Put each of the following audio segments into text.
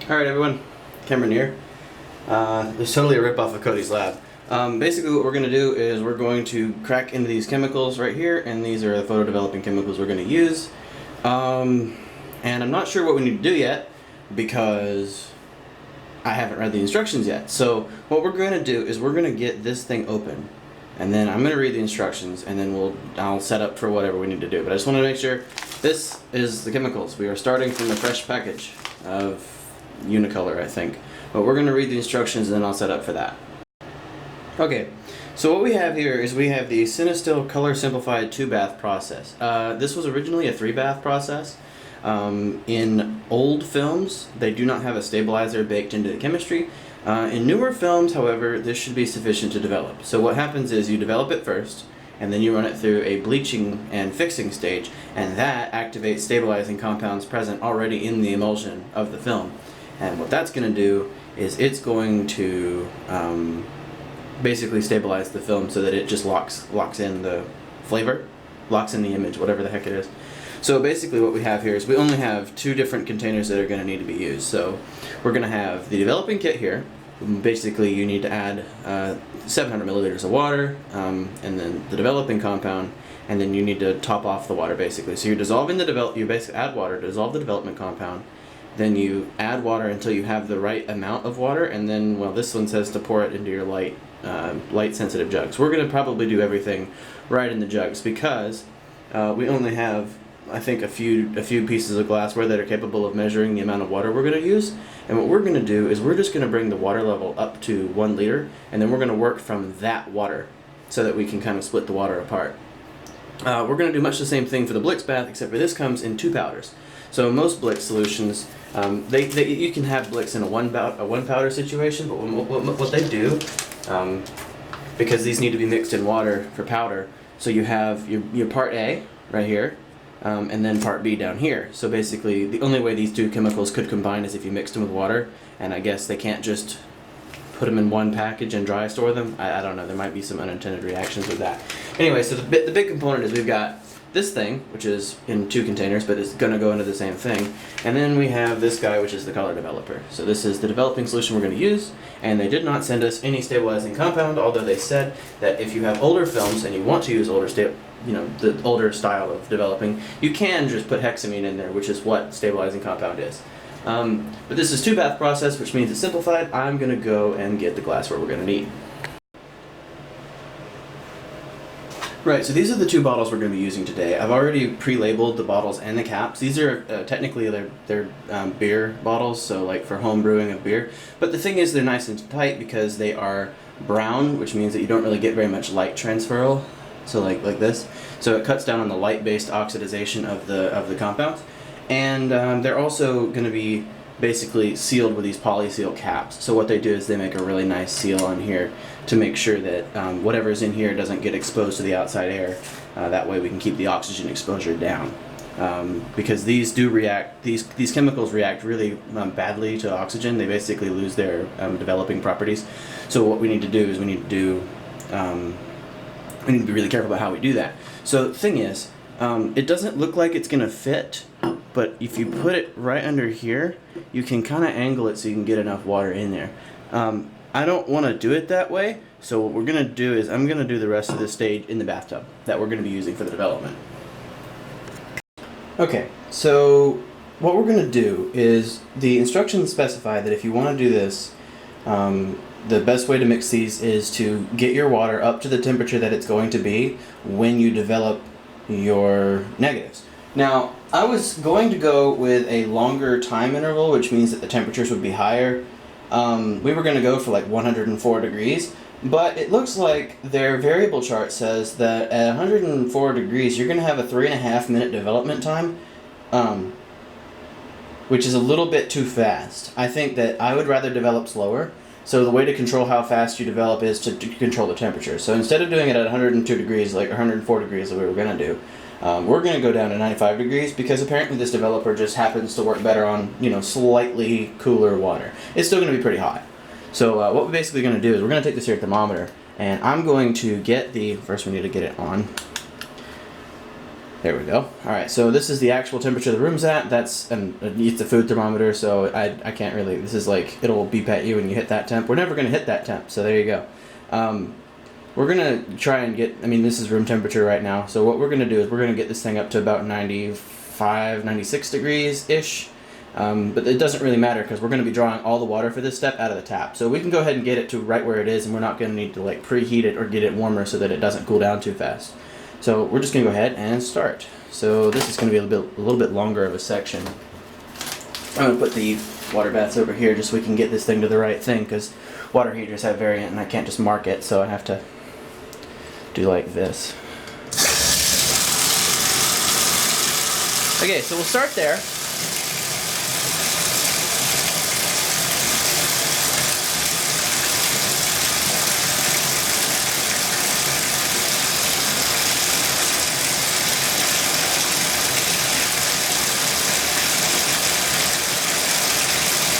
Alright everyone, Cameron here. There's totally a ripoff of Cody's lab. Basically what we're going to do is we're going to crack into these chemicals right here, and these are the photo developing chemicals we're going to use. And I'm not sure what we need to do yet because I haven't read the instructions yet. So what we're going to do is we're going to get this thing open, and then I'm going to read the instructions, and then I'll set up for whatever we need to do. But I just want to make sure this is the chemicals. We are starting from a fresh package of Unicolor, I think. But we're going to read the instructions and then I'll set up for that. Okay, so what we have here is we have the Cinestil Color Simplified 2-bath process. This was originally a 3-bath process. In old films, they do not have a stabilizer baked into the chemistry. In newer films, however, this should be sufficient to develop. So what happens is you develop it first, and then you run it through a bleaching and fixing stage, and that activates stabilizing compounds present already in the emulsion of the film. And what that's going to do is it's going to basically stabilize the film so that it just locks in the flavor, locks in the image, whatever the heck it is. So basically what we have here is we only have 2 different containers that are going to need to be used. So we're going to have the developing kit here. Basically you need to add 700 milliliters of water, and then the developing compound, and then you need to top off the water basically. So you're dissolving you basically add water, dissolve the development compound, then you add water until you have the right amount of water, and then, well, this one says to pour it into your light sensitive jugs. We're going to probably do everything right in the jugs because we only have, I think, a few pieces of glassware that are capable of measuring the amount of water we're going to use. And what we're going to do is we're just going to bring the water level up to 1 liter, and then we're going to work from that water so that we can kind of split the water apart. We're going to do much the same thing for the Blix bath, except for this comes in 2 powders. So most Blix solutions, you can have Blix in a one powder situation, but what they do, because these need to be mixed in water for powder, so you have your part A right here, and then part B down here. So basically the only way these 2 chemicals could combine is if you mixed them with water, and I guess they can't just put them in one package and dry store them. I don't know, there might be some unintended reactions with that. Anyway, so the big component is we've got this thing, which is in 2 containers, but it's going to go into the same thing. And then we have this guy, which is the color developer. So this is the developing solution we're going to use, and they did not send us any stabilizing compound, although they said that if you have older films and you want to use the older style of developing, you can just put hexamine in there, which is what stabilizing compound is. But this is 2-bath process, which means it's simplified. I'm going to go and get the glassware we're going to need. Right, so these are the 2 bottles we're going to be using today. I've already pre-labeled the bottles and the caps. These are technically they're beer bottles, so like for home brewing of beer. But the thing is, they're nice and tight because they are brown, which means that you don't really get very much light transferal. So like this. So it cuts down on the light-based oxidization of the compounds. And they're also going to be basically sealed with these polyseal caps. So what they do is they make a really nice seal on here to make sure that whatever's in here doesn't get exposed to the outside air. That way we can keep the oxygen exposure down. Because these chemicals react really badly to oxygen. They basically lose their developing properties. So what we need to do is we need to be really careful about how we do that. So the thing is, it doesn't look like it's going to fit, but if you put it right under here, you can kind of angle it so you can get enough water in there. I don't want to do it that way, so what we're going to do is I'm going to do the rest of this stage in the bathtub that we're going to be using for the development. Okay, so what we're going to do is the instructions specify that if you want to do this, the best way to mix these is to get your water up to the temperature that it's going to be when you develop your negatives. Now, I was going to go with a longer time interval, which means that the temperatures would be higher. We were going to go for like 104 degrees, but it looks like their variable chart says that at 104 degrees you're going to have a 3.5 minute development time, which is a little bit too fast. I think that I would rather develop slower. So the way to control how fast you develop is to control the temperature. So instead of doing it at 102 degrees, like 104 degrees that we were going to do, we're going to go down to 95 degrees because apparently this developer just happens to work better on, slightly cooler water. It's still going to be pretty hot. So what we're basically going to do is we're going to take this here thermometer, and I'm going to get first we need to get it on. There we go. Alright, so this is the actual temperature the room's at. It's a food thermometer, so I can't really, this is like, it'll beep at you when you hit that temp. We're never going to hit that temp, so there you go. We're going to try and get, this is room temperature right now, so what we're going to do is we're going to get this thing up to about 95, 96 degrees-ish. But it doesn't really matter because we're going to be drawing all the water for this step out of the tap. So we can go ahead and get it to right where it is, and we're not going to need to like preheat it or get it warmer so that it doesn't cool down too fast. So we're just going to go ahead and start. So this is going to be a little bit longer of a section. I'm going to put the water baths over here just so we can get this thing to the right thing, because water heaters have variant and I can't just mark it, so I have to do like this. Okay, so we'll start there.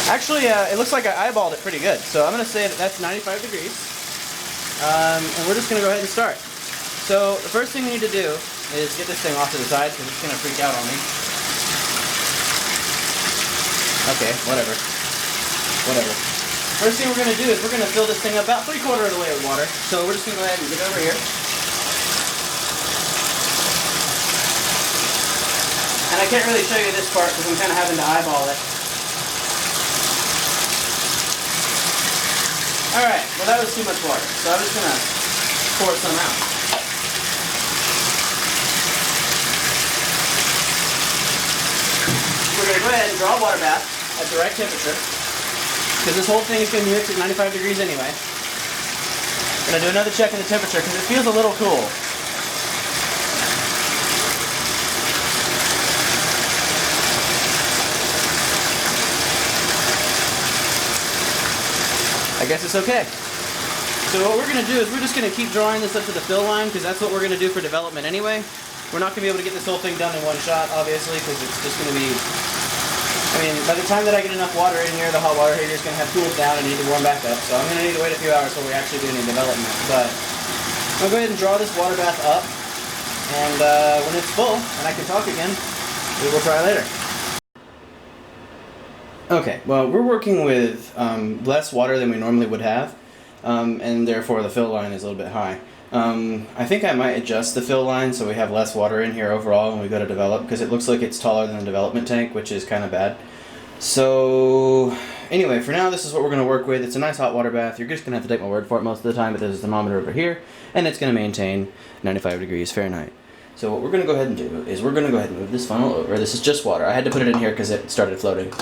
Actually, it looks like I eyeballed it pretty good, so I'm going to say that that's 95 degrees, and we're just going to go ahead and start. So the first thing we need to do is get this thing off to the side because it's going to freak out on me. Okay, whatever. First thing we're going to do is we're going to fill this thing up about 3/4 of the way with water, so we're just going to go ahead and get over here. And I can't really show you this part because I'm kind of having to eyeball it. Alright, well that was too much water, so I'm just going to pour some out. We're going to go ahead and draw a water bath at the right temperature, because this whole thing is going to be mixed at 95 degrees anyway. I'm going to do another check of the temperature because it feels a little cool. I guess it's okay. So what we're going to do is we're just going to keep drawing this up to the fill line because that's what we're going to do for development anyway. We're not going to be able to get this whole thing done in one shot, obviously, because it's just going to be... by the time that I get enough water in here, the hot water heater is going to have cooled down and need to warm back up. So I'm going to need to wait a few hours before we actually do any development. But I'll go ahead and draw this water bath up, and when it's full and I can talk again, we will try later. Okay, well, we're working with less water than we normally would have, and therefore the fill line is a little bit high. I think I might adjust the fill line so we have less water in here overall when we go to develop, because it looks like it's taller than the development tank, which is kind of bad. So, anyway, for now this is what we're going to work with. It's a nice hot water bath. You're just going to have to take my word for it most of the time, but there's a thermometer over here, and it's going to maintain 95 degrees Fahrenheit. So what we're going to go ahead and do is we're going to go ahead and move this funnel over. This is just water. I had to put it in here because it started floating.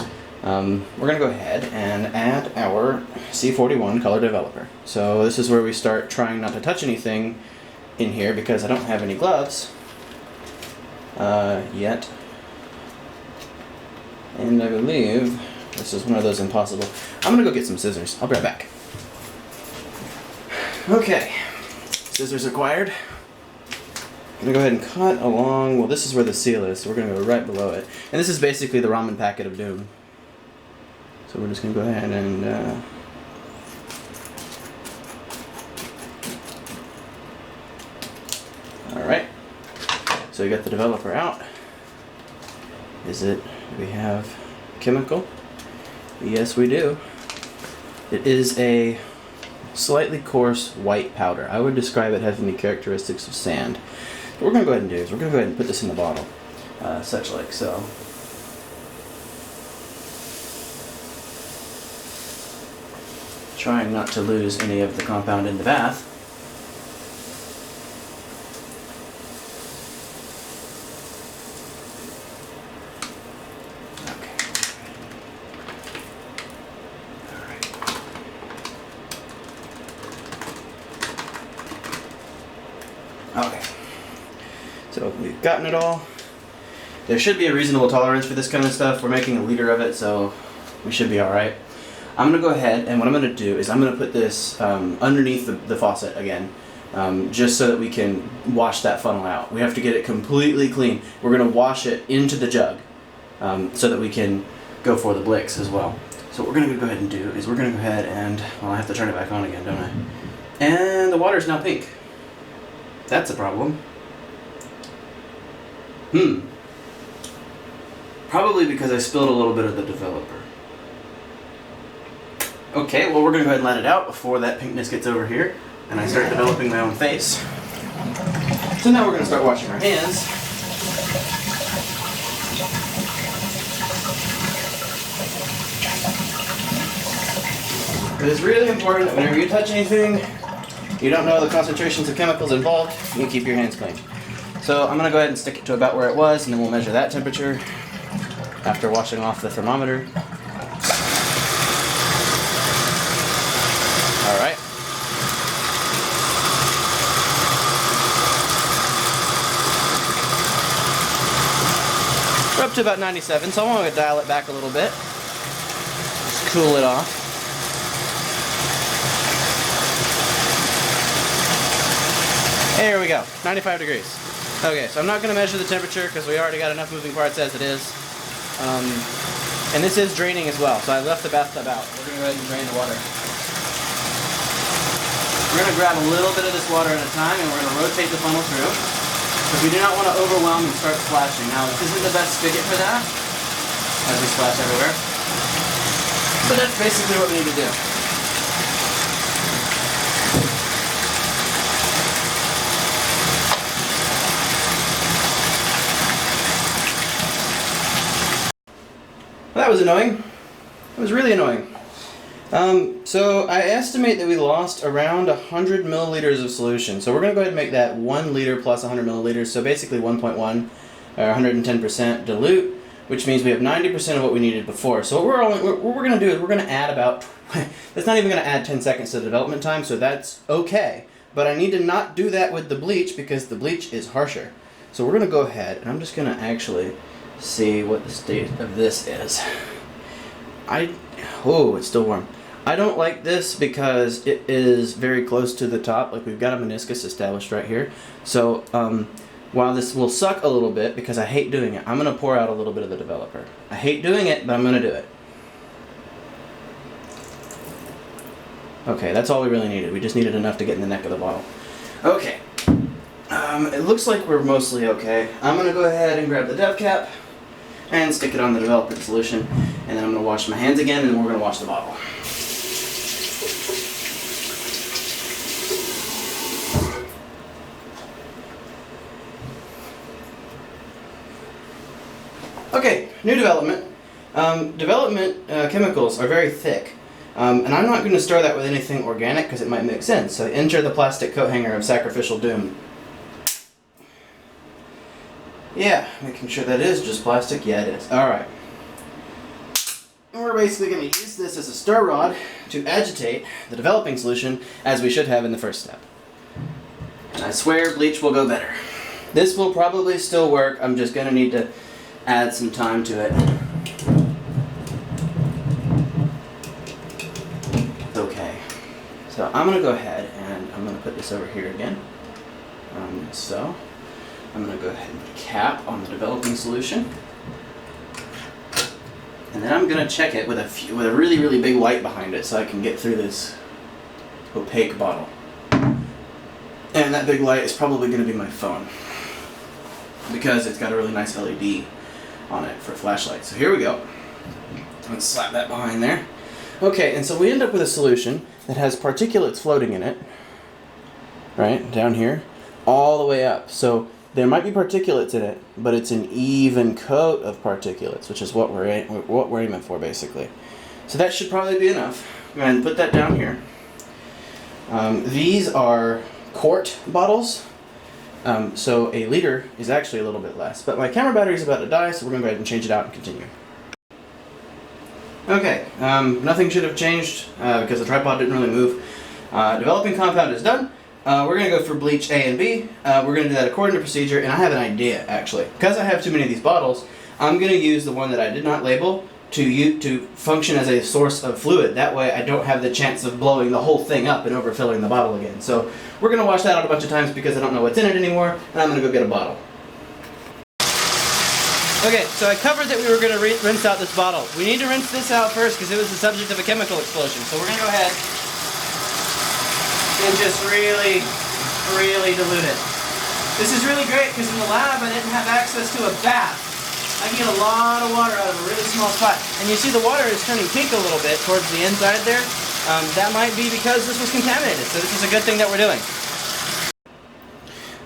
We're going to go ahead and add our C41 color developer. So this is where we start trying not to touch anything in here because I don't have any gloves yet. And I believe this is one of those impossible. I'm going to go get some scissors. I'll be right back. Okay, scissors acquired. I'm going to go ahead and cut along, well this is where the seal is, so we're going to go right below it. And this is basically the ramen packet of doom. So we're just going to go ahead and alright, so we got the developer out. Do we have chemical? Yes we do. It is a slightly coarse white powder. I would describe it having the characteristics of sand. What we're going to go ahead and do is we're going to go ahead and put this in the bottle, such like so. Trying not to lose any of the compound in the bath. Okay. So we've gotten it all. There should be a reasonable tolerance for this kind of stuff. We're making a liter of it, so we should be alright. I'm going to go ahead, and what I'm going to do is I'm going to put this underneath the faucet again, just so that we can wash that funnel out. We have to get it completely clean. We're going to wash it into the jug so that we can go for the Blicks as well. So what we're going to go ahead and do is we're going to go ahead and, well, I have to turn it back on again, don't I? And the water is now pink. That's a problem. Probably because I spilled a little bit of the developer. Okay, well we're going to go ahead and let it out before that pinkness gets over here and I start developing my own face. So now we're going to start washing our hands. It is really important that whenever you touch anything, you don't know the concentrations of chemicals involved, you keep your hands clean. So I'm going to go ahead and stick it to about where it was, and then we'll measure that temperature after washing off the thermometer. Alright. We're up to about 97, so I'm going to dial it back a little bit. Just cool it off. There we go, 95 degrees. Okay, so I'm not going to measure the temperature because we already got enough moving parts as it is. And this is draining as well, so I left the bathtub out. We're going to go ahead and drain the water. We're going to grab a little bit of this water at a time and we're going to rotate the funnel through because we do not want to overwhelm and start splashing. Now, this isn't the best spigot for that, as we splash everywhere. But that's basically what we need to do. Well, that was annoying. It was really annoying. So I estimate that we lost around 100 milliliters of solution. So we're going to go ahead and make that 1 liter plus 100 milliliters. So basically 1.1 or 110% dilute, which means we have 90% of what we needed before. So what we're going to do is we're going to add about, that's not even going to add 10 seconds to the development time, so that's okay. But I need to not do that with the bleach because the bleach is harsher. So we're going to go ahead and I'm just going to actually see what the state of this is. Oh, it's still warm. I don't like this because it is very close to the top. Like we've got a meniscus established right here. So while this will suck a little bit because I hate doing it, I'm going to pour out a little bit of the developer. I hate doing it, but I'm going to do it. Okay, that's all we really needed. We just needed enough to get in the neck of the bottle. Okay. It looks like we're mostly okay. I'm going to go ahead and grab the dev cap and stick it on the development solution, and then I'm going to wash my hands again, and then we're going to wash the bottle. Okay, new development. Chemicals are very thick, and I'm not going to stir that with anything organic because it might make sense. So enter the plastic coat hanger of sacrificial doom. Yeah, making sure that is just plastic. Yeah, it is. Alright. And we're basically going to use this as a stir rod to agitate the developing solution as we should have in the first step. And I swear bleach will go better. This will probably still work. I'm just going to need to add some time to it. Okay. So I'm going to go ahead and I'm going to put this over here again. So I'm going to go ahead and put a cap on the developing solution. And then I'm going to check it with a really, really big light behind it so I can get through this opaque bottle. And that big light is probably going to be my phone because it's got a really nice LED on it for a flashlight. So here we go. Let's slap that behind there. Okay, and so we end up with a solution that has particulates floating in it, right, down here, all the way up. So there might be particulates in it, but it's an even coat of particulates, which is what we're aiming for, basically. So that should probably be enough. I'm going to put that down here. These are quart bottles, so a liter is actually a little bit less. But my camera battery is about to die, so we're going to go ahead and change it out and continue. Okay, nothing should have changed because the tripod didn't really move. Developing compound is done. We're going to go for bleach A and B. We're going to do that according to procedure, and I have an idea, actually. Because I have too many of these bottles, I'm going to use the one that I did not label to function as a source of fluid. That way I don't have the chance of blowing the whole thing up and overfilling the bottle again. So we're going to wash that out a bunch of times because I don't know what's in it anymore, and I'm going to go get a bottle. Okay, so I covered that we were going to rinse out this bottle. We need to rinse this out first because it was the subject of a chemical explosion. So we're going to go ahead and just really, really dilute it. This is really great because in the lab I didn't have access to a bath. I can get a lot of water out of a really small spot. And you see the water is turning pink a little bit towards the inside there. That might be because this was contaminated, so this is a good thing that we're doing.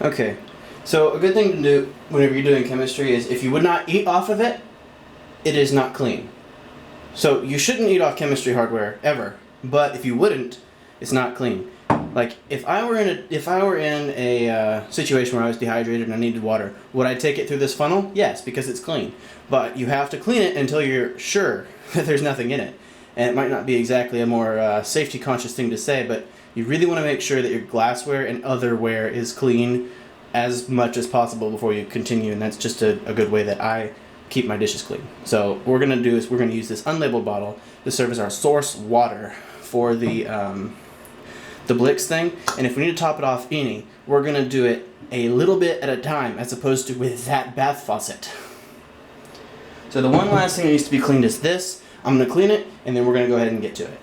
Okay, so a good thing to do whenever you're doing chemistry is if you would not eat off of it, it is not clean. So you shouldn't eat off chemistry hardware ever, but if you wouldn't, it's not clean. Like if I were in a situation where I was dehydrated and I needed water, would I take it through this funnel? Yes, because it's clean. But you have to clean it until you're sure that there's nothing in it. And it might not be exactly a more safety conscious thing to say, but you really want to make sure that your glassware and otherware is clean as much as possible before you continue, and that's just a good way that I keep my dishes clean. So what we're going to do is we're going to use this unlabeled bottle to serve as our source water for the Blix thing, and if we need to top it off any, we're going to do it a little bit at a time as opposed to with that bath faucet. So the one last thing that needs to be cleaned is this. I'm going to clean it, and then we're going to go ahead and get to it.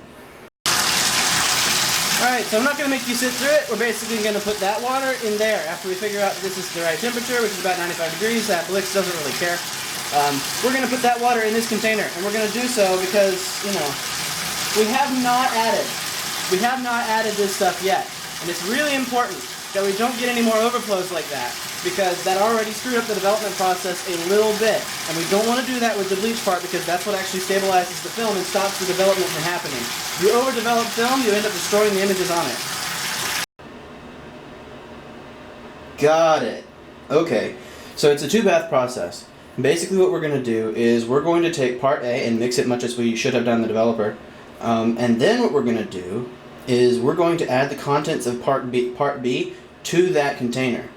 Alright, so I'm not going to make you sit through it. We're basically going to put that water in there after we figure out that this is the right temperature, which is about 95 degrees. That Blix doesn't really care. We're going to put that water in this container, and we're going to do so because, you know, we have not added this stuff yet. And it's really important that we don't get any more overflows like that, because that already screwed up the development process a little bit. And we don't want to do that with the bleach part, because that's what actually stabilizes the film and stops the development from happening. If you overdevelop film, you end up destroying the images on it. Got it. Okay, so it's a 2-bath process. Basically what we're going to do is we're going to take part A and mix it much as we should have done the developer. And then what we're going to do is we're going to add the contents of part B to that container.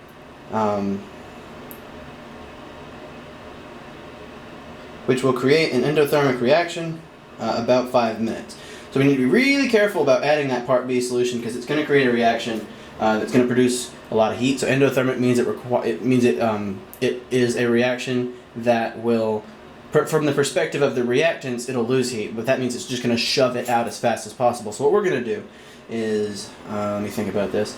Which will create an endothermic reaction about 5 minutes. So we need to be really careful about adding that part B solution because it's going to create a reaction that's going to produce a lot of heat. So endothermic means it is a reaction that will, from the perspective of the reactants, it'll lose heat, but that means it's just going to shove it out as fast as possible. So what we're going to do is, let me think about this.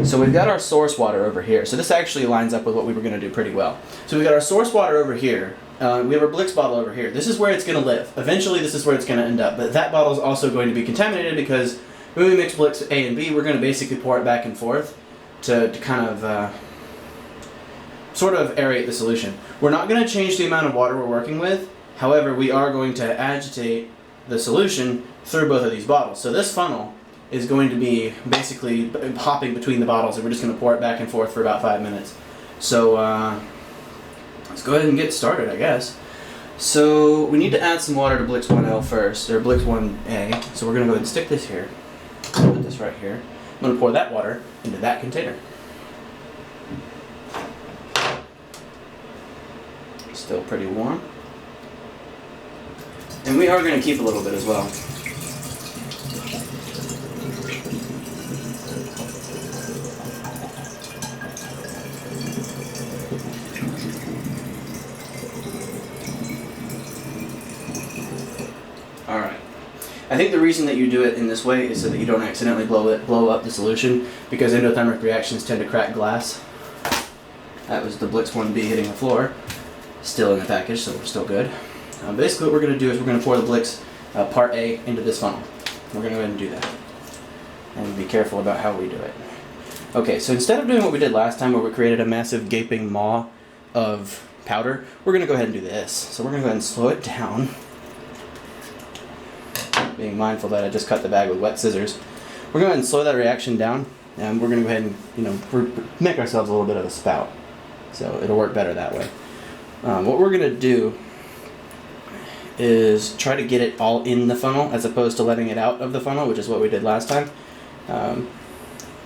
So we've got our source water over here. So this actually lines up with what we were going to do pretty well. So we've got our source water over here. We have our Blix bottle over here. This is where it's going to live. Eventually this is where it's going to end up. But that bottle is also going to be contaminated because when we mix Blix A and B, we're going to basically pour it back and forth to kind of sort of aerate the solution. We're not going to change the amount of water we're working with. However, we are going to agitate the solution through both of these bottles. So this funnel is going to be basically hopping between the bottles, and we're just going to pour it back and forth for about 5 minutes. So let's go ahead and get started, I guess. So we need to add some water to Blix 1L first, or Blix 1A. So we're going to go ahead and stick this here. Put this right here. I'm going to pour that water into that container. Still pretty warm. And we are going to keep a little bit as well. Alright. I think the reason that you do it in this way is so that you don't accidentally blow up the solution, because endothermic reactions tend to crack glass. That was the Blix 1B hitting the floor. Still in the package, so we're still good. Basically what we're going to do is we're going to pour the Blix part A into this funnel. We're going to go ahead and do that. And be careful about how we do it. Okay, so instead of doing what we did last time where we created a massive gaping maw of powder, we're going to go ahead and do this. So we're going to go ahead and slow it down. Being mindful that I just cut the bag with wet scissors. We're going to go ahead and slow that reaction down, and we're going to go ahead and, you know, make ourselves a little bit of a spout. So it'll work better that way. What we're going to do is try to get it all in the funnel as opposed to letting it out of the funnel, which is what we did last time,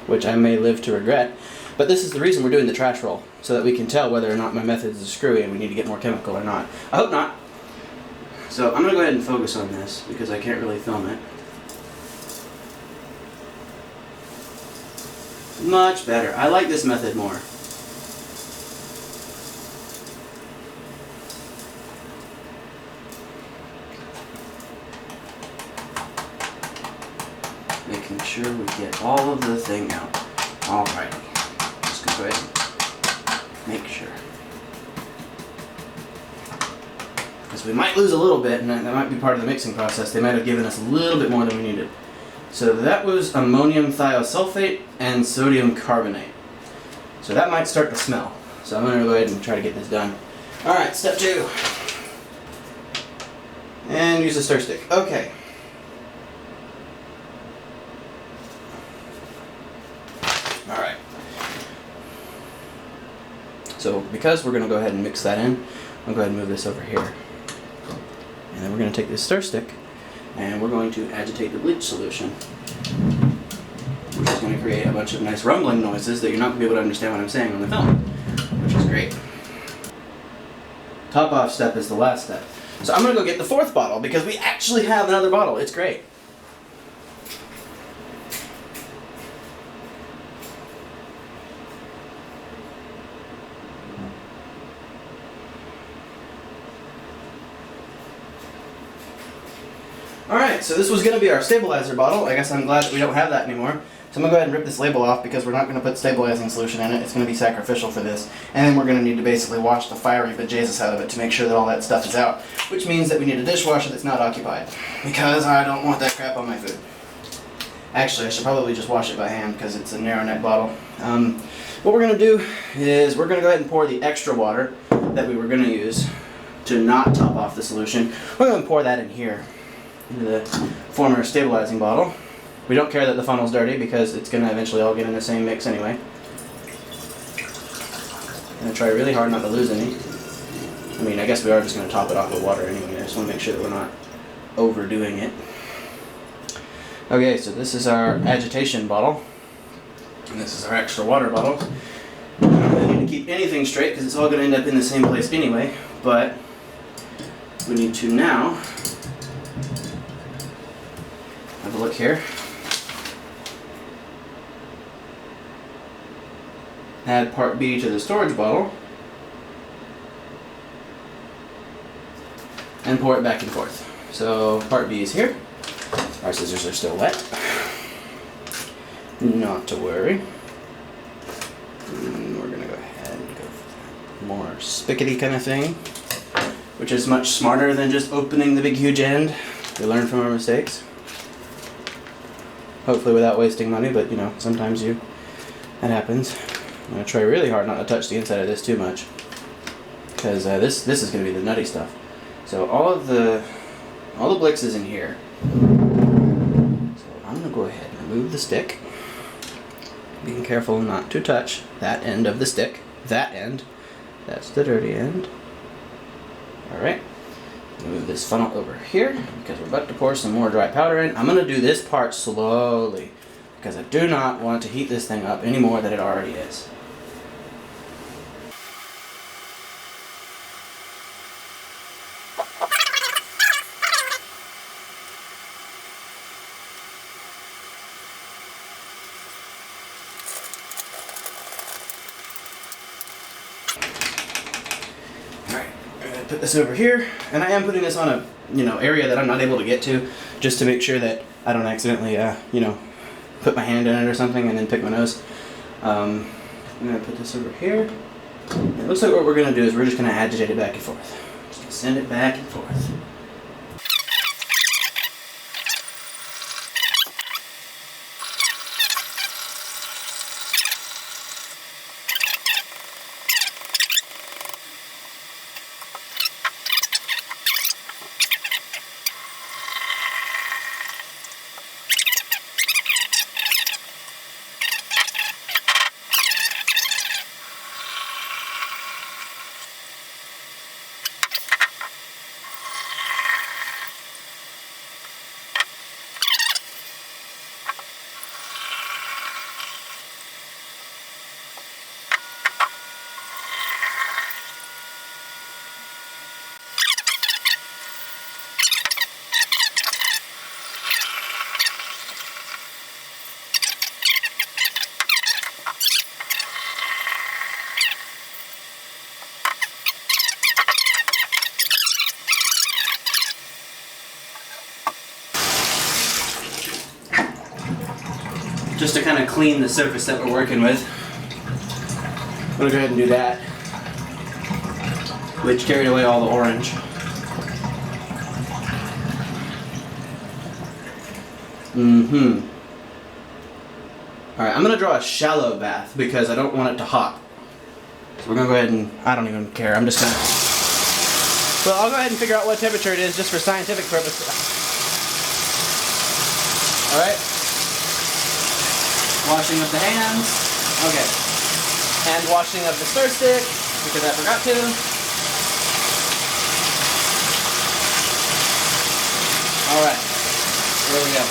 which I may live to regret. But this is the reason we're doing the trash roll, so that we can tell whether or not my methods are screwy and we need to get more chemical or not. I hope not. So I'm going to go ahead and focus on this because I can't really film it. Much better. I like this method more. Making sure we get all of the thing out. Alrighty. Just go ahead and make sure. Because we might lose a little bit, and that might be part of the mixing process. They might have given us a little bit more than we needed. So that was ammonium thiosulfate and sodium carbonate. So that might start to smell. So I'm going to go ahead and try to get this done. Alright, step 2. And use a stir stick. Okay. Alright. So because we're going to go ahead and mix that in, I'll go ahead and move this over here. And then we're going to take this stir stick and we're going to agitate the bleach solution, which is going to create a bunch of nice rumbling noises that you're not going to be able to understand what I'm saying on the film, which is great. Top off step is the last step. So I'm going to go get the 4th bottle because we actually have another bottle. It's great. Alright, so this was going to be our stabilizer bottle. I guess I'm glad that we don't have that anymore. So I'm going to go ahead and rip this label off because we're not going to put stabilizing solution in it. It's going to be sacrificial for this. And then we're going to need to basically wash the fiery bejesus out of it to make sure that all that stuff is out. Which means that we need a dishwasher that's not occupied. Because I don't want that crap on my food. Actually, I should probably just wash it by hand because it's a narrow neck bottle. What we're going to do is we're going to go ahead and pour the extra water that we were going to use to not top off the solution. We're going to pour that in here, into the former stabilizing bottle. We don't care that the funnel's dirty because it's going to eventually all get in the same mix anyway. I'm going to try really hard not to lose any. I mean, I guess we are just going to top it off with water anyway. I just want to make sure that we're not overdoing it. Okay, so this is our agitation bottle. And this is our extra water bottle. I don't really need to keep anything straight because it's all going to end up in the same place anyway. But we need to now have a look here. Add part B to the storage bottle and pour it back and forth. So part B is here. Our scissors are still wet. Not to worry. And we're going to go ahead and go for more spickety kind of thing, which is much smarter than just opening the big huge end. We learn from our mistakes. Hopefully without wasting money, but you know, sometimes that happens. I'm going to try really hard not to touch the inside of this too much, because this is going to be the nutty stuff. So all the Blix is in here. So I'm going to go ahead and remove the stick, being careful not to touch that end of the stick. That end. That's the dirty end. Alright. Move this funnel over here because we're about to pour some more dry powder in. I'm going to do this part slowly because I do not want to heat this thing up any more than it already is. Put this over here, and I am putting this on a area that I'm not able to get to, just to make sure that I don't accidentally put my hand in it or something and then pick my nose. I'm gonna put this over here. It looks like what we're gonna do is we're just gonna agitate it back and forth. Just gonna send it back and forth. Just to kind of clean the surface that we're working with, I'm going to go ahead and do that. which carried away all the orange. Alright, I'm going to draw a shallow bath because I don't want it to hot. So we're going to go ahead and, I don't even care, I'm just going to... Well, I'll go ahead and figure out what temperature it is just for scientific purposes. Alright. Washing of the hands. Okay. And washing of the stir stick, because I forgot to. Alright. There we go.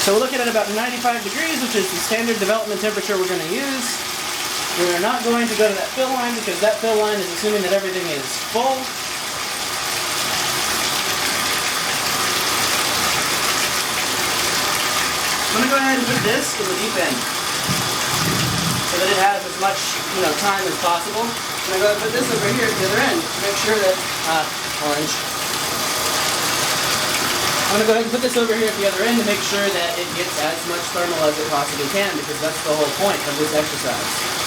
So we're looking at about 95 degrees, which is the standard development temperature we're going to use. We are not going to go to that fill line because that fill line is assuming that everything is full. I'm going to go ahead and put this in the deep end so that it has as much time as possible. I'm going to go ahead and put this over here at the other end to make sure that, orange. I'm going to go ahead and put this over here at the other end to make sure that it gets as much thermal as it possibly can, because that's the whole point of this exercise.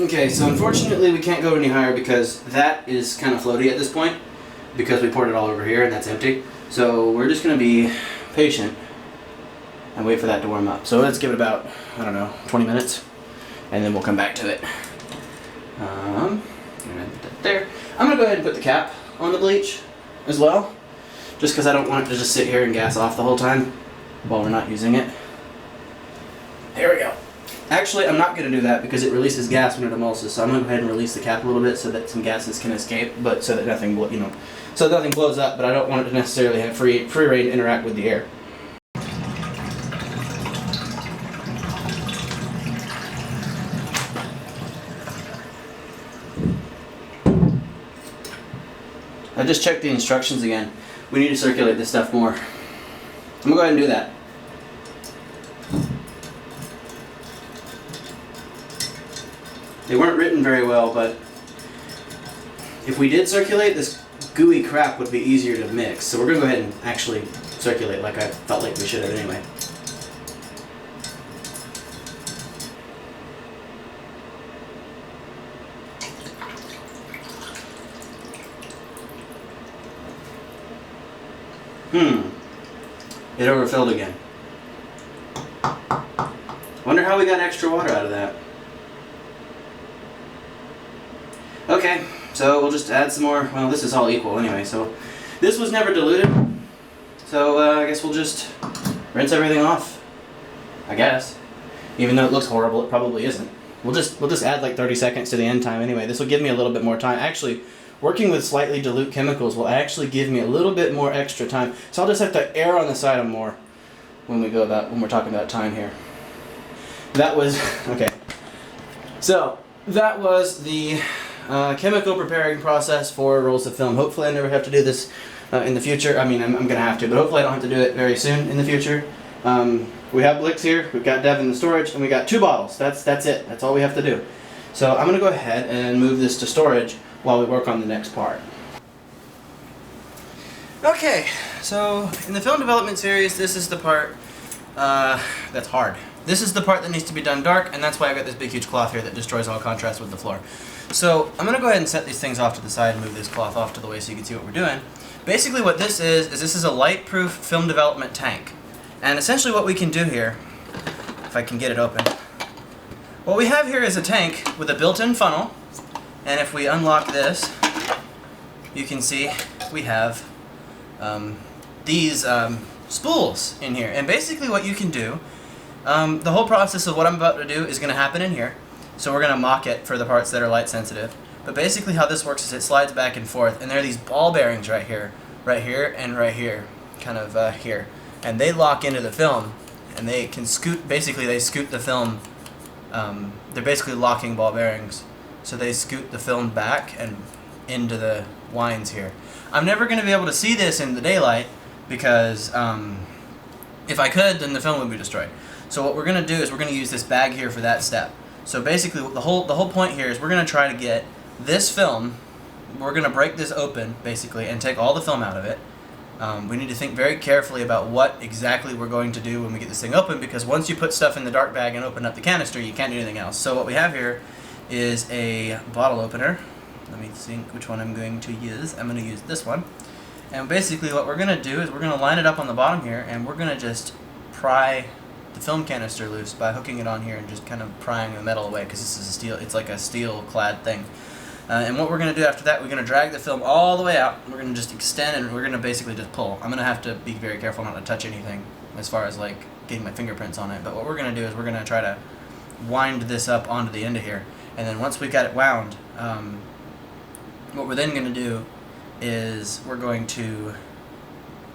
Okay, so unfortunately we can't go any higher because that is kind of floaty at this point because we poured it all over here and that's empty. So we're just going to be patient and wait for that to warm up. So let's give it about, I don't know, 20 minutes and then we'll come back to it. There. I'm going to go ahead and put the cap on the bleach as well, just because I don't want it to just sit here and gas off the whole time while we're not using it. There we go. Actually, I'm not going to do that because it releases gas when it emulses, so I'm going to go ahead and release the cap a little bit so that some gases can escape, but so that nothing, so that nothing blows up, but I don't want it to necessarily have free reign to interact with the air. I just checked the instructions again. We need to circulate this stuff more. I'm going to go ahead and do that. They weren't written very well, but if we did circulate, this gooey crap would be easier to mix. So we're going to go ahead and actually circulate like I felt like we should have anyway. It overfilled again. Wonder how we got extra water out of that. Okay, so we'll just add some more. Well, this is all equal anyway, so this was never diluted. So I guess we'll just rinse everything off. I guess. Even though it looks horrible, it probably isn't. We'll just add like 30 seconds to the end time anyway. This will give me a little bit more time. Actually, working with slightly dilute chemicals will actually give me a little bit more extra time. So I'll just have to err on the side of more when we're talking about time here. That was okay. So that was the chemical preparing process for rolls of film. Hopefully I never have to do this in the future. I mean, I'm going to have to, but hopefully I don't have to do it very soon in the future. We have Blix here, we've got Dev in the storage, and we got 2 bottles. That's it. That's all we have to do. So I'm going to go ahead and move this to storage while we work on the next part. Okay, so in the film development series, this is the part that's hard. This is the part that needs to be done dark, and that's why I got this big huge cloth here that destroys all contrast with the floor. So I'm going to go ahead and set these things off to the side and move this cloth off to the way so you can see what we're doing. Basically what this is this is a light-proof film development tank. And essentially what we can do here, if I can get it open, what we have here is a tank with a built-in funnel, and if we unlock this, you can see we have these spools in here. And basically what you can do, the whole process of what I'm about to do is going to happen in here. So we're going to mock it for the parts that are light sensitive. But basically how this works is it slides back and forth, and there are these ball bearings right here, and right here, kind of here. And they lock into the film, and they can scoot, basically they scoot the film, they're basically locking ball bearings. So they scoot the film back and into the winds here. I'm never going to be able to see this in the daylight because if I could, then the film would be destroyed. So what we're going to do is we're going to use this bag here for that step. So basically the whole point here is we're going to try to get this film, we're going to break this open basically and take all the film out of it. We need to think very carefully about what exactly we're going to do when we get this thing open, because once you put stuff in the dark bag and open up the canister, you can't do anything else. So what we have here is a bottle opener. Let me think which one I'm going to use. I'm going to use this one. And basically what we're going to do is we're going to line it up on the bottom here, and we're going to just pry the film canister loose by hooking it on here and just kind of prying the metal away, because this is a steel, it's like a steel clad thing. And what we're going to do after that, we're going to drag the film all the way out. We're going to just extend, and we're going to basically just pull. I'm going to have to be very careful not to touch anything as far as like getting my fingerprints on it. But what we're going to do is we're going to try to wind this up onto the end of here. And then once we've got it wound, what we're then going to do is we're going to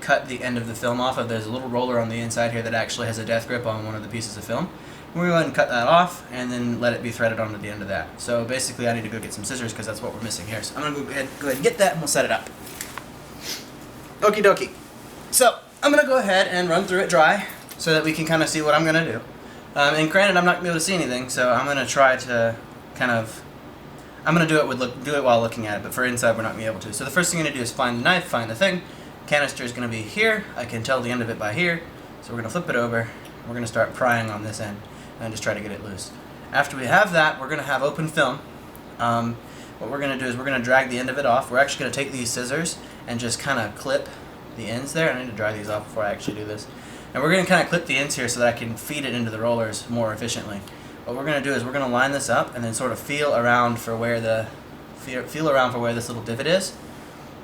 cut the end of the film off. There's a little roller on the inside here that actually has a death grip on one of the pieces of film. We're going to cut that off and then let it be threaded onto the end of that. So basically I need to go get some scissors because that's what we're missing here. So I'm going to go ahead and get that, and we'll set it up. Okie dokie. So I'm going to go ahead and run through it dry so that we can kind of see what I'm going to do. And granted, I'm not going to be able to see anything, so I'm going to try to kind of, I'm going to do it while looking at it, but for inside we're not going to be able to. So the first thing I'm going to do is find the knife, find the thing. Canister is going to be here. I can tell the end of it by here. So we're going to flip it over. We're going to start prying on this end and just try to get it loose. After we have that, we're going to have open film. What we're going to do is we're going to drag the end of it off. We're actually going to take these scissors and just kind of clip the ends there. I need to dry these off before I actually do this. And we're going to kind of clip the ends here so that I can feed it into the rollers more efficiently. What we're going to do is we're going to line this up and then sort of feel around for where this little divot is.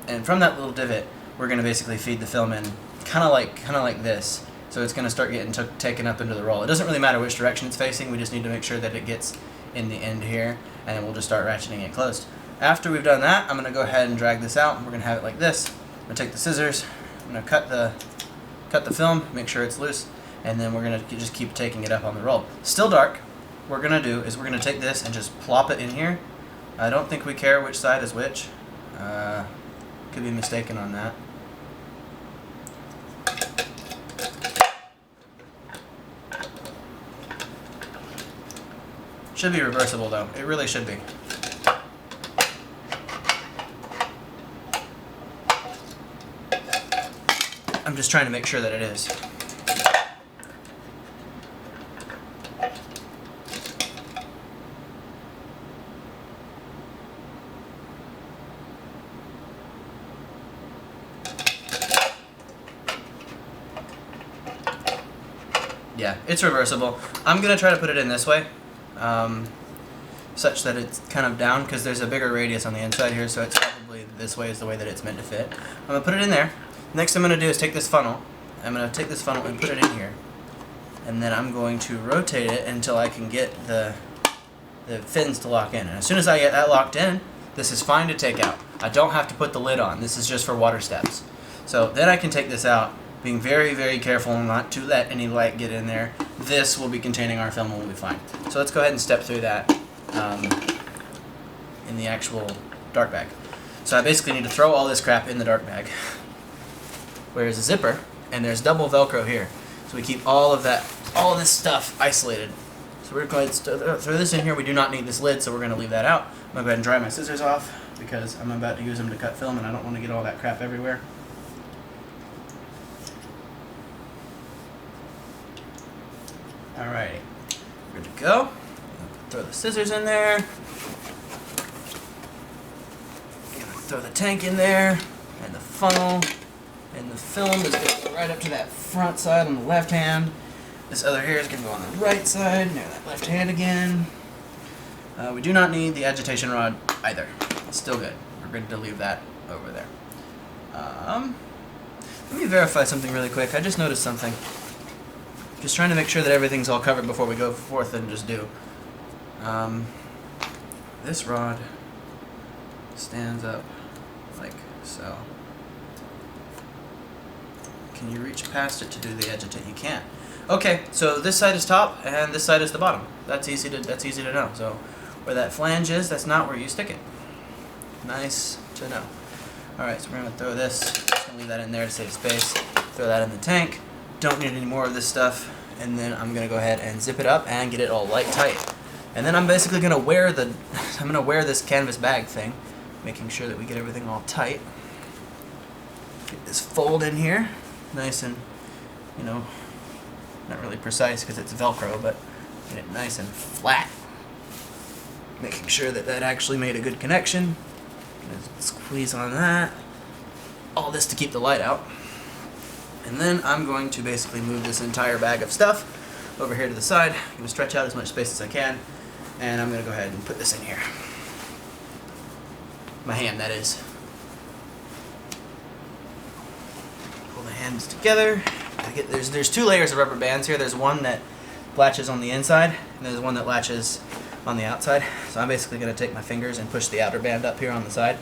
And from that little divot, we're going to basically feed the film in kind of like this. So it's going to start getting taken up into the roll. It doesn't really matter which direction it's facing. We just need to make sure that it gets in the end here, and then we'll just start ratcheting it closed. After we've done that, I'm going to go ahead and drag this out, and we're going to have it like this. I'm going to take the scissors, I'm going to cut the film, make sure it's loose, and then we're going to just keep taking it up on the roll. Still dark. What we're going to do is we're going to take this and just plop it in here. I don't think we care which side is which. Could be mistaken on that. Should be reversible though. It really should be. I'm just trying to make sure that it is. Yeah, it's reversible. I'm going to try to put it in this way. Such that it's kind of down, because there's a bigger radius on the inside here, so it's probably this way is the way that it's meant to fit. I'm going to put it in there. Next thing I'm going to do is take this funnel. I'm going to take this funnel and put it in here. And then I'm going to rotate it until I can get the fins to lock in. And as soon as I get that locked in, this is fine to take out. I don't have to put the lid on. This is just for water steps. So then I can take this out, being very, very careful not to let any light get in there. This will be containing our film and we'll be fine. So let's go ahead and step through that in the actual dark bag. So I basically need to throw all this crap in the dark bag. Where's a zipper, and there's double Velcro here. So we keep all of this stuff isolated. So we're going to throw this in here. We do not need this lid, so we're going to leave that out. I'm going to go ahead and dry my scissors off because I'm about to use them to cut film and I don't want to get all that crap everywhere. Alrighty, good to go. Throw the scissors in there. Throw the tank in there, and the funnel, and the film is going to go right up to that front side on the left hand. This other here is going to go on the right side, near that left hand again. We do not need the agitation rod either. It's still good. We're good to leave that over there. Let me verify something really quick. I just noticed something. Just trying to make sure that everything's all covered before we go forth and just do. This rod stands up like so. Can you reach past it to do the edge of it? You can't. Okay, so this side is top and this side is the bottom. That's easy to know. So where that flange is, that's not where you stick it. Nice to know. Alright, so we're going to throw this. Just going to leave that in there to save space. Throw that in the tank. Don't need any more of this stuff. And then I'm going to go ahead and zip it up and get it all light tight. And then I'm basically going to wear this canvas bag thing, making sure that we get everything all tight. Get this fold in here, nice and, you know, not really precise because it's Velcro, but get it nice and flat. Making sure that that actually made a good connection. Gonna squeeze on that. All this to keep the light out. And then I'm going to basically move this entire bag of stuff over here to the side. I'm going to stretch out as much space as I can. And I'm going to go ahead and put this in here. My hand, that is. Pull the hands together. There's two layers of rubber bands here. There's one that latches on the inside, and there's one that latches on the outside. So I'm basically going to take my fingers and push the outer band up here on the side.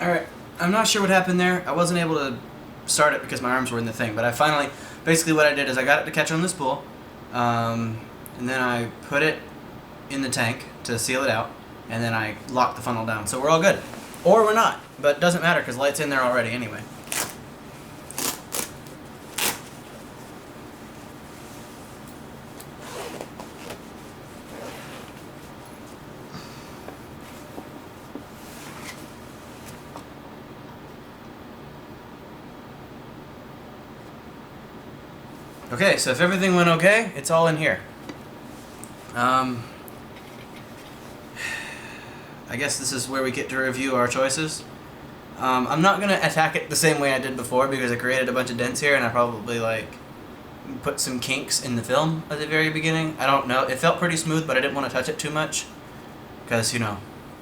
Alright, I'm not sure what happened there. I wasn't able to start it because my arms were in the thing, but I finally, basically what I did is I got it to catch on this spool, and then I put it in the tank to seal it out, and then I locked the funnel down. So we're all good. Or we're not, but it doesn't matter because light's in there already anyway. Okay, so if everything went okay, it's all in here. I guess this is where we get to review our choices. I'm not going to attack it the same way I did before because I created a bunch of dents here and I probably put some kinks in the film at the very beginning. I don't know. It felt pretty smooth, but I didn't want to touch it too much because, you know,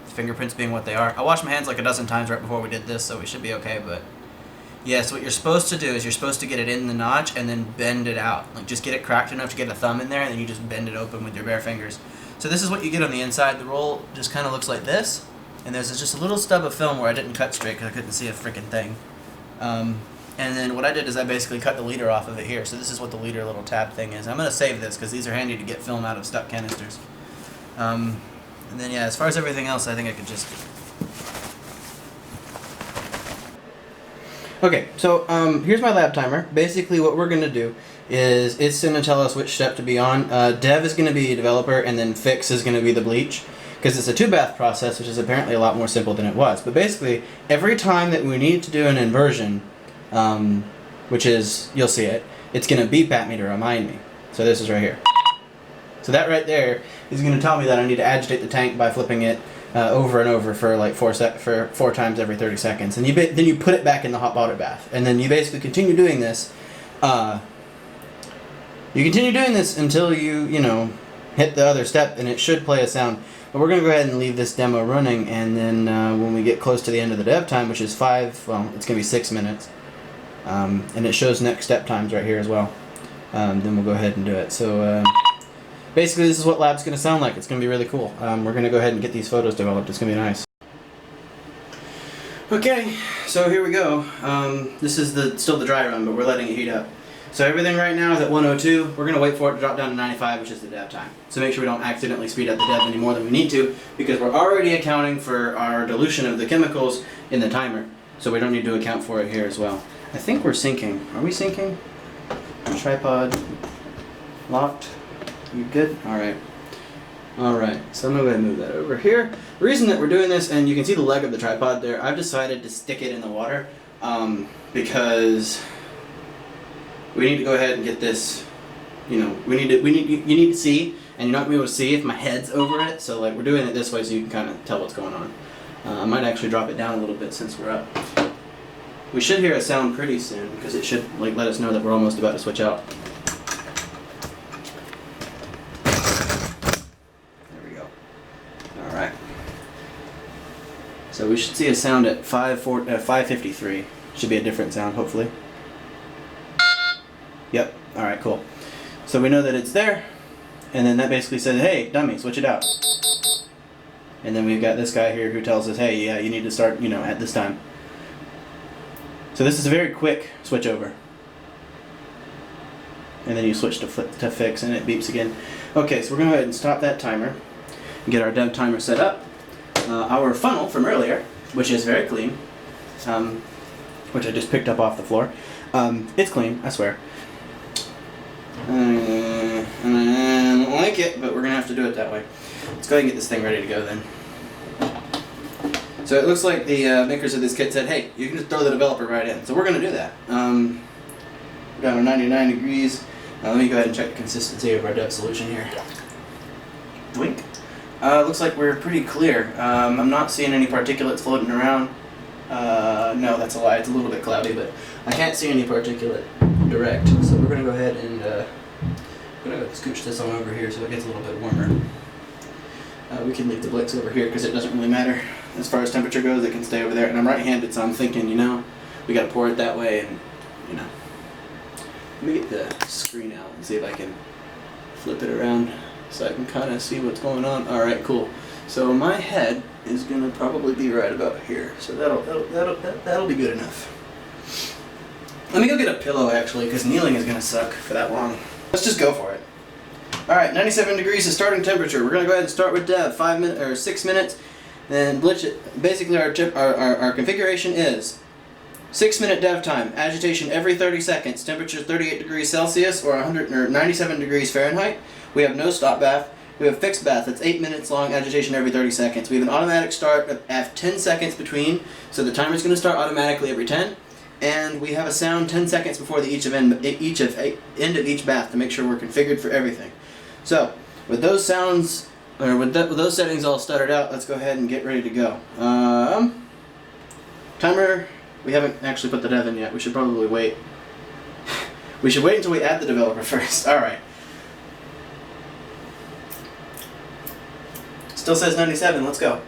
fingerprints being what they are. I washed my hands like a dozen times right before we did this, so we should be okay, but yes, what you're supposed to do is you're supposed to get it in the notch and then bend it out. Like, just get it cracked enough to get a thumb in there, and then you just bend it open with your bare fingers. So this is what you get on the inside. The roll just kind of looks like this, and there's just a little stub of film where I didn't cut straight because I couldn't see a freaking thing. And then what I did is I basically cut the leader off of it here. So this is what the leader little tab thing is. I'm going to save this because these are handy to get film out of stuck canisters. And then, yeah, as far as everything else, I think I could just... Okay, so here's my lab timer. Basically what we're going to do is it's going to tell us which step to be on. Dev is going to be a developer, and then Fix is going to be the bleach, because it's a 2-bath process, which is apparently a lot more simple than it was. But basically, every time that we need to do an inversion, which is, you'll see it, it's going to beep at me to remind me. So this is right here. So that right there is going to tell me that I need to agitate the tank by flipping it over and over for like 4 times every 30 seconds, and then you put it back in the hot water bath, and then you basically continue doing this. You continue doing this until you hit the other step, and it should play a sound. But we're going to go ahead and leave this demo running, and then when we get close to the end of the dev time, which is it's going to be 6 minutes, and it shows next step times right here as well. Then we'll go ahead and do it. So. Basically, this is what lab's going to sound like. It's going to be really cool. We're going to go ahead and get these photos developed. It's going to be nice. Okay, so here we go. This is still the dry run, but we're letting it heat up. So everything right now is at 102. We're going to wait for it to drop down to 95, which is the dev time. So make sure we don't accidentally speed up the dev any more than we need to, because we're already accounting for our dilution of the chemicals in the timer. So we don't need to account for it here as well. I think we're syncing. Are we syncing? Tripod locked. You good? Alright. Alright, so I'm going to go ahead and move that over here. The reason that we're doing this, and you can see the leg of the tripod there, I've decided to stick it in the water because we need to go ahead and get this, you need to see, and you're not going to be able to see if my head's over it, so like we're doing it this way so you can kind of tell what's going on. I might actually drop it down a little bit since we're up. We should hear a sound pretty soon because it should let us know that we're almost about to switch out. So we should see a sound at 5:53. Should be a different sound, hopefully. Yep. Alright, cool. So we know that it's there, and then that basically says, hey, dummy, switch it out. And then we've got this guy here who tells us, hey, yeah, you need to start, at this time. So this is a very quick switch over. And then you switch to fix and it beeps again. Okay, so we're going to go ahead and stop that timer and get our dev timer set up. Our funnel from earlier, which is very clean, which I just picked up off the floor. It's clean, I swear. And I don't like it, but we're going to have to do it that way. Let's go ahead and get this thing ready to go then. So it looks like the makers of this kit said, hey, you can just throw the developer right in. So we're going to do that. We've got our 99 degrees. Let me go ahead and check the consistency of our dev solution here. Blink. Looks like we're pretty clear. I'm not seeing any particulates floating around. No, that's a lie. It's a little bit cloudy, but I can't see any particulate direct. So we're going to go ahead and scooch this on over here so it gets a little bit warmer. We can leave the blicks over here because it doesn't really matter. As far as temperature goes, it can stay over there. And I'm right-handed, so I'm thinking, we got to pour it that way and, Let me get the screen out and see if I can flip it around so I can kind of see what's going on. Alright, cool. So my head is going to probably be right about here. So that'll be good enough. Let me go get a pillow actually, because kneeling is going to suck for that long. Let's just go for it. Alright, 97 degrees is starting temperature. We're going to go ahead and start with dev, 5 minutes or 6 minutes, and glitch it. Basically our configuration is 6-minute dev time, agitation every 30 seconds, temperature 38 degrees Celsius or 97 degrees Fahrenheit. We have no stop bath. We have fixed bath, that's 8 minutes long, agitation every 30 seconds. We have an automatic start at 10 seconds between, so the timer's going to start automatically every 10. And we have a sound 10 seconds before the end of each bath to make sure we're configured for everything. So, with those sounds, or with those settings all stuttered out, let's go ahead and get ready to go. Timer, we haven't actually put the dev in yet. We should probably wait. We should wait until we add the developer first. Alright. Still says 97, let's go.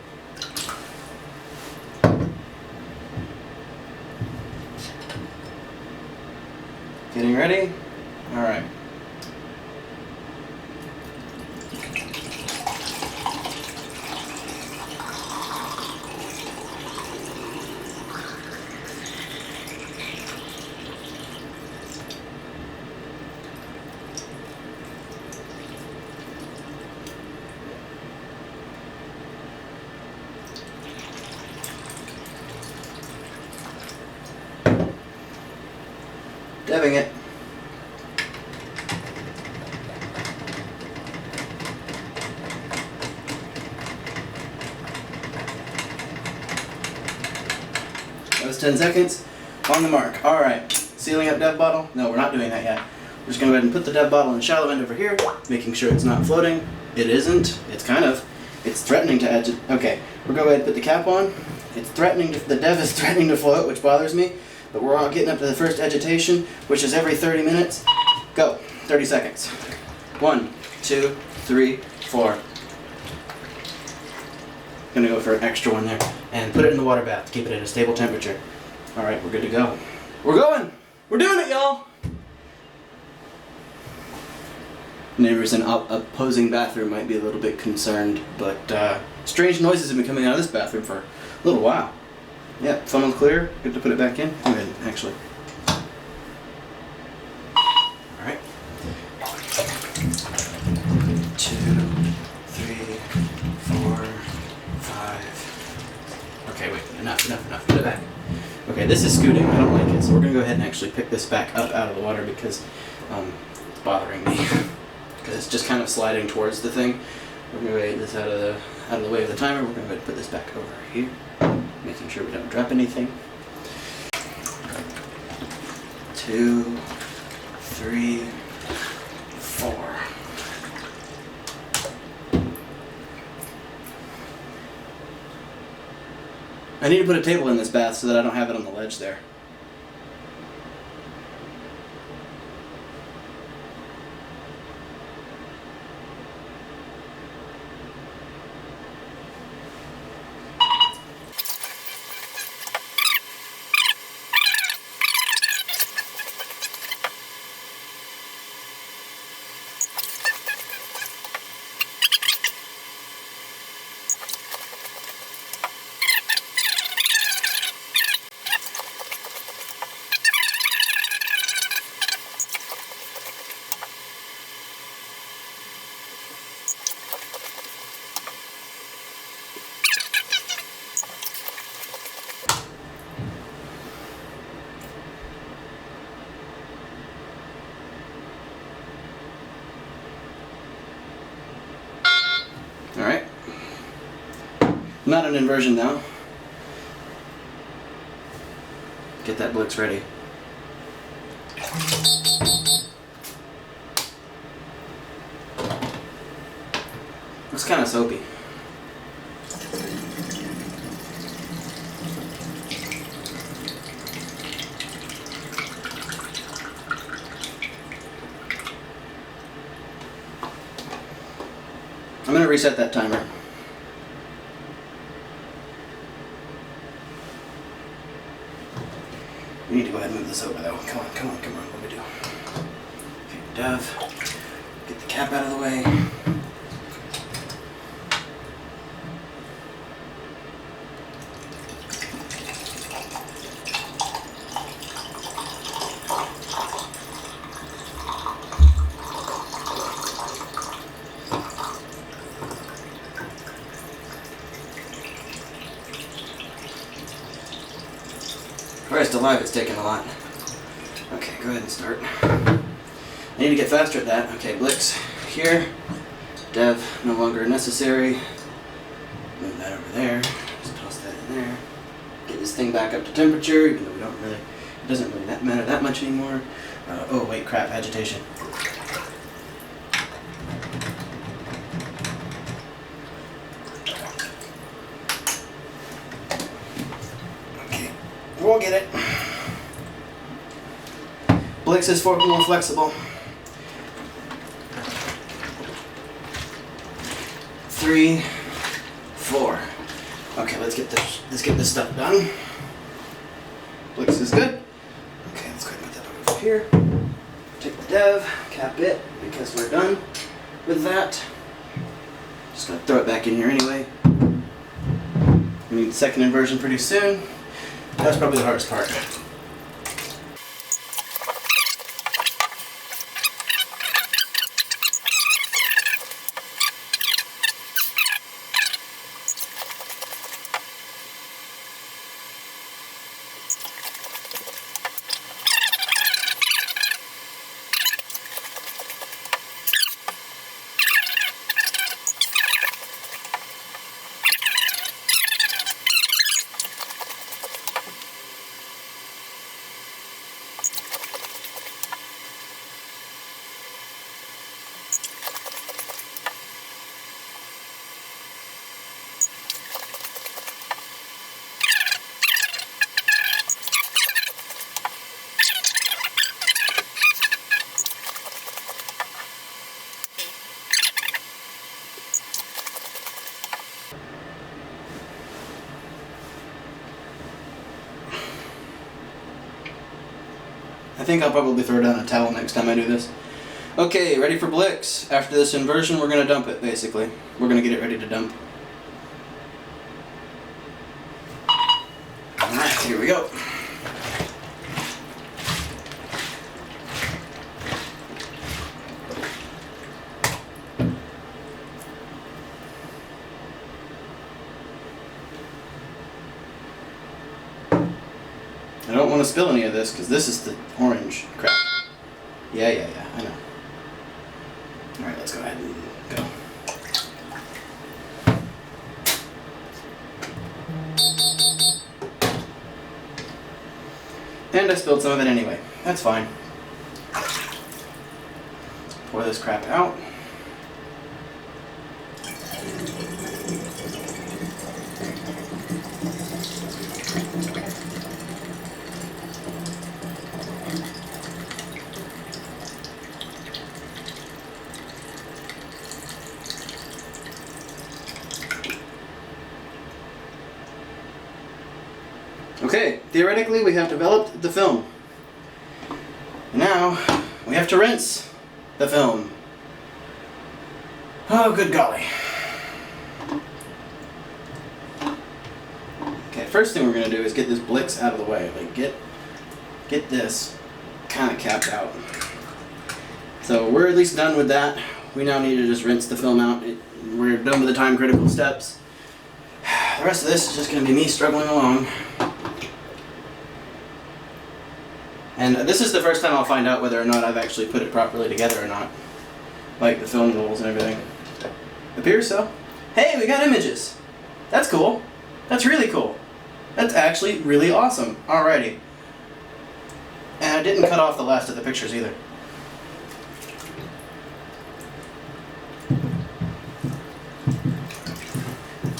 Getting ready? Alright. Deving it. That was 10 seconds. On the mark. Alright. Sealing up dev bottle? No, we're not doing that yet. We're just going to go ahead and put the dev bottle in the shallow end over here, making sure it's not floating. It isn't. It's kind of. It's threatening to edge it. Okay. We're going to go ahead and put the cap on. It's threatening to, the dev is threatening to float, which bothers me. But we're all getting up to the first agitation, which is every 30 minutes. Go. 30 seconds. 1, 2, 3, 4. Gonna go for an extra one there. And put it in the water bath to keep it at a stable temperature. Alright, we're good to go. We're going! We're doing it, y'all! Neighbors in opposing bathroom might be a little bit concerned, but strange noises have been coming out of this bathroom for a little while. Yep, funnel's clear. Good to put it back in. Go ahead, actually. Alright. 2, 3, 4, 5. Okay, wait, enough. Put it back. Okay, this is scooting. I don't like it, so we're going to go ahead and actually pick this back up out of the water because it's bothering me. Because it's just kind of sliding towards the thing. We're going to get this out of the way of the timer. We're going to go ahead and put this back over here. Making sure we don't drop anything. 2, 3, 4. I need to put a table in this bath so that I don't have it on the ledge there. mount an inversion now. Get that Blix ready. Looks kind of soapy. I'm going to reset that timer. We need to go ahead and move this over though. Come on, come on, come on. What do we do? Okay, Dev. Get the cap out of the way. Christ alive, it's taking a lot. Okay, go ahead and start. I need to get faster at that. Okay, Blix here. Dev no longer necessary. Move that over there. Just toss that in there. Get this thing back up to temperature, even though we don't really, it doesn't really matter that much anymore. Oh wait, crap, agitation. We'll get it. Blix is more flexible. 3, 4. Okay, let's get this stuff done. Blix is good. Okay, let's go ahead and put that over here. Take the Dev, cap it, because we're done with that. Just gonna throw it back in here anyway. We need the second inversion pretty soon. That's probably the hardest part. I think I'll probably throw down a towel next time I do this. Okay, ready for Blix. After this inversion, we're going to dump it, basically. We're going to get it ready to dump. Alright, here we go. I don't want to spill any of this because this is the orange crap. Yeah, I know. Alright, let's go ahead and go. And I spilled some of it anyway. That's fine. Let's pour this crap out. Okay, theoretically we have developed the film. Now we have to rinse the film. Oh, good golly. Okay, first thing we're going to do is get this Blix out of the way. Like get this kind of capped out. So we're at least done with that. We now need to just rinse the film out. We're done with the time critical steps. The rest of this is just going to be me struggling along. And this is the first time I'll find out whether or not I've actually put it properly together or not. Like the film rolls and everything. Appears so. Hey, we got images! That's cool. That's really cool. That's actually really awesome. Alrighty. And I didn't cut off the last of the pictures either.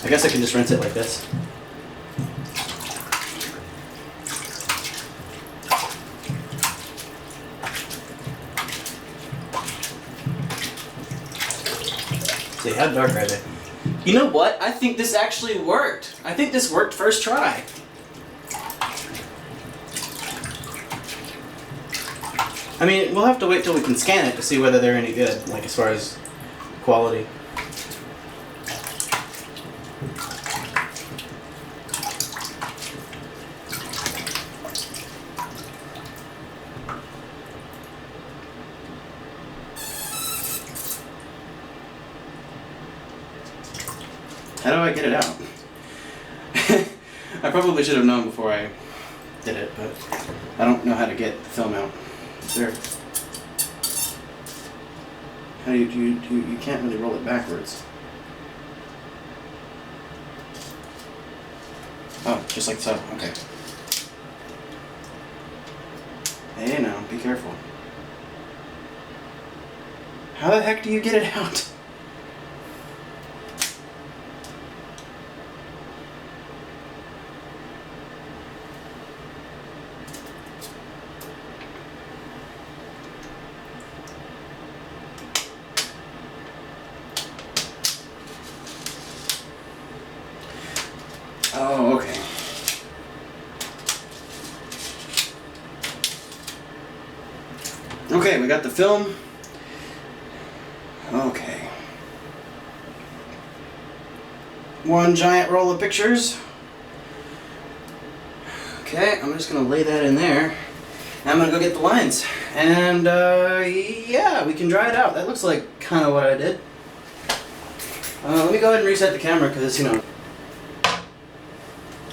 I guess I can just rinse it like this. See, how dark are they? You know what? I think this actually worked. I think this worked first try. I mean, we'll have to wait till we can scan it to see whether they're any good, like as far as quality. How do I get it out? I probably should have known before I did it, but I don't know how to get the film out. There. How do you can't really roll it backwards. Oh, just like so. Okay. Hey now, be careful. How the heck do you get it out? Oh, okay. Okay, we got the film. Okay. One giant roll of pictures. Okay, I'm just gonna lay that in there. And I'm gonna go get the lines. And yeah, we can dry it out. That looks like kind of what I did. Let me go ahead and reset the camera because, you know.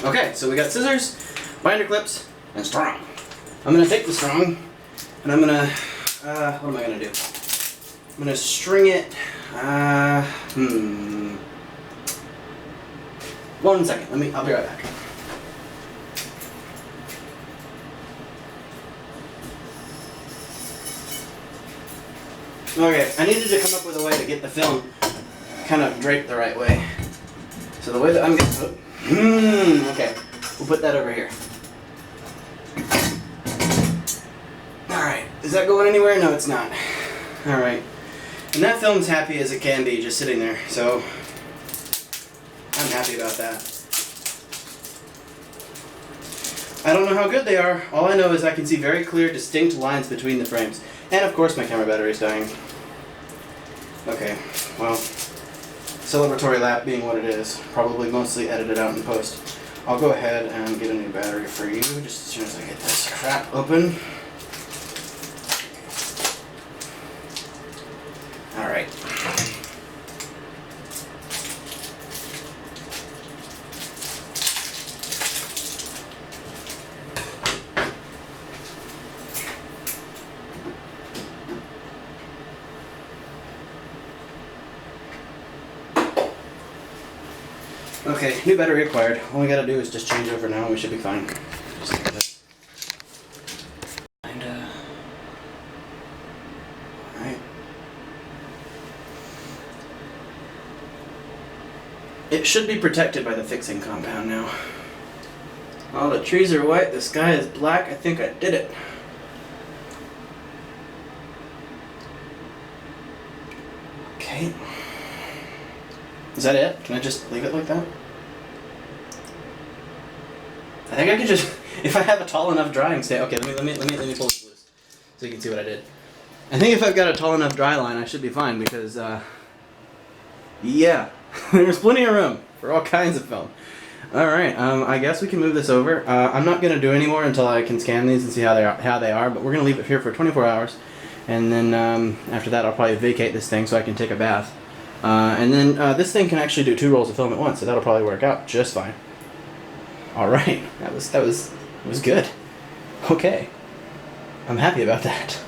Okay, so we got scissors, binder clips, and strong. I'm gonna take the strong, and I'm gonna, what am I gonna do? I'm gonna string it, 1 second, I'll be right back. Okay, I needed to come up with a way to get the film kind of draped the right way. So the way that I'm gonna, okay, we'll put that over here. Alright, is that going anywhere? No, it's not. Alright, and that film's happy as it can be, just sitting there, so I'm happy about that. I don't know how good they are. All I know is I can see very clear, distinct lines between the frames. And of course my camera battery is dying. Okay, well, celebratory lap being what it is, probably mostly edited out in post. I'll go ahead and get a new battery for you just as soon as I get this crap open. Alright. Okay, new battery acquired. All we gotta do is just change over now and we should be fine. Just like that. And, alright. It should be protected by the fixing compound now. All the trees are white, the sky is black. I think I did it. Okay. Is that it? Can I just leave it like that? I think I could just, if I have a tall enough drying stand. Okay, let me pull this loose so you can see what I did. I think if I've got a tall enough dry line, I should be fine because, yeah, there's plenty of room for all kinds of film. All right, I guess we can move this over. I'm not gonna do any more until I can scan these and see how they are. But we're gonna leave it here for 24 hours, and then after that, I'll probably vacate this thing so I can take a bath. And then this thing can actually do 2 rolls of film at once, so that'll probably work out just fine. All right, that was good. Okay, I'm happy about that.